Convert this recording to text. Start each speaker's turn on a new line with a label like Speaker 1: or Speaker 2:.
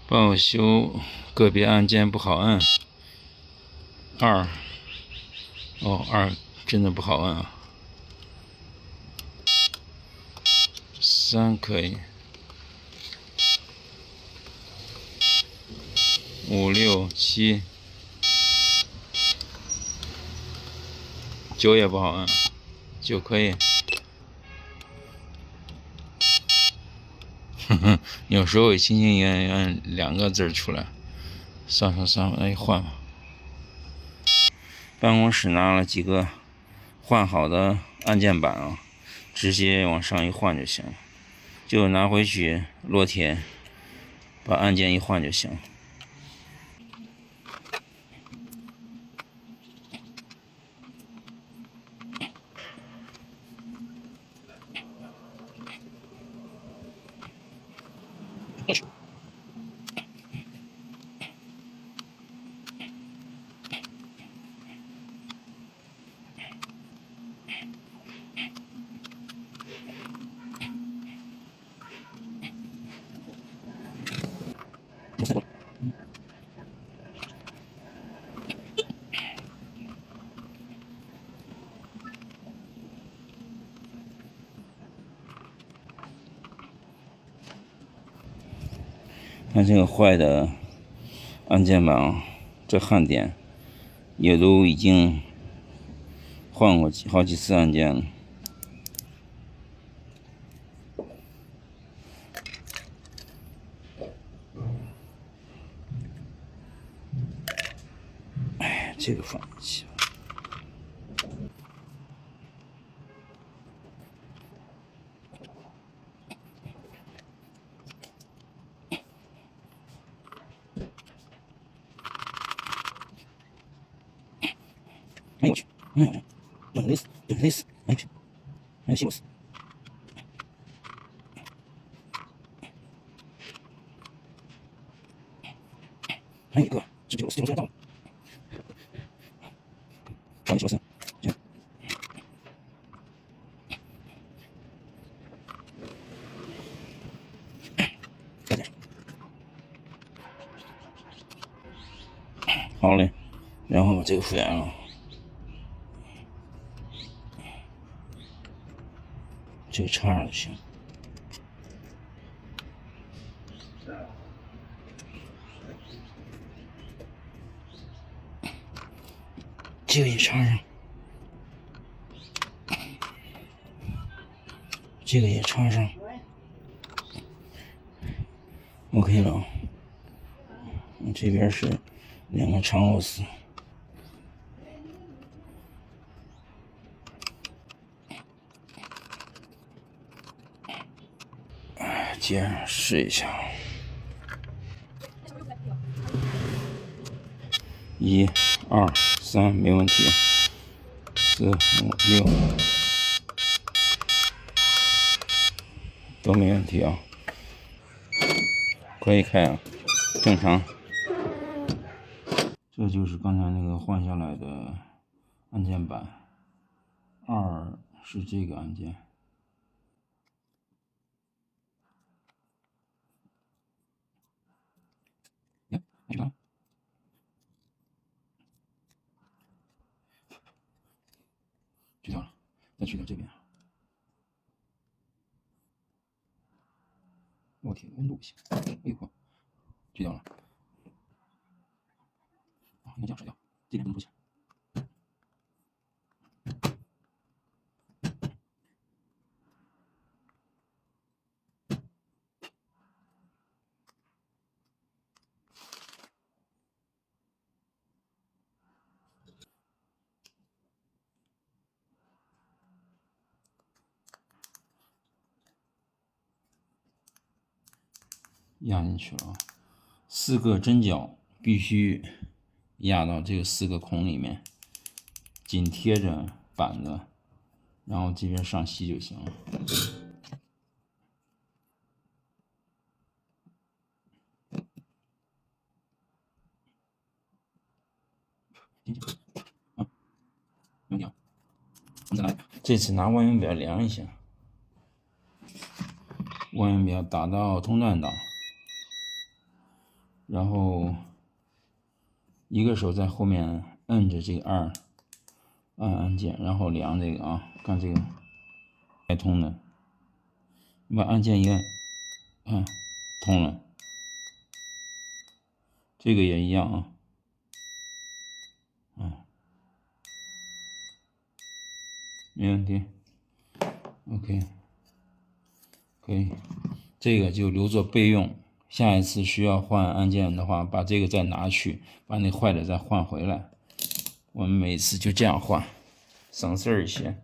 Speaker 1: 帮我修个别按键不好按。2，哦，2真的不好按啊。3可以。5、6、7、9也不好按，9可以。有时候也轻轻一按2个字出来。算，来换吧。办公室拿了几个换好的按键板啊，直接往上一换就行了，就拿回去烙铁，把按键一换就行。看这个坏的按键板啊，这焊点也都已经换过好几次按键了。哎，这个放进去吧。哎我去，冷得死，哎去，还有西姆斯。还有一个是这个到了，找你说声，行。再点上。好嘞，然后把这个复原了。这个插上就行。这个也插上，这个也插上 ，OK 了。这边是2个长螺丝，接上试一下。1、2、3没问题，4、5、6都没问题啊，可以开啊，正常。这就是刚才那个换下来的按键板，2是这个按键。呀，还有去掉了，再去掉这边。烙铁温度不行，哎呦，去掉了。啊，应该这样甩掉，这边温度不行。压进去了，4个针脚必须压到这个4个孔里面，紧贴着板子，然后这边上锡就行了。啊，没问题啊，我们再来，这次拿万用表量一下，万用表打到中段档。然后一个手在后面摁着这个2，按按键，然后量这个啊，看这个开通的，你把按键一按，看通了。这个也一样啊，没问题 ，OK， 可以，这个就留作备用。下一次需要换按键的话，把这个再拿去，把那坏的再换回来。我们每次就这样换，省事儿一些。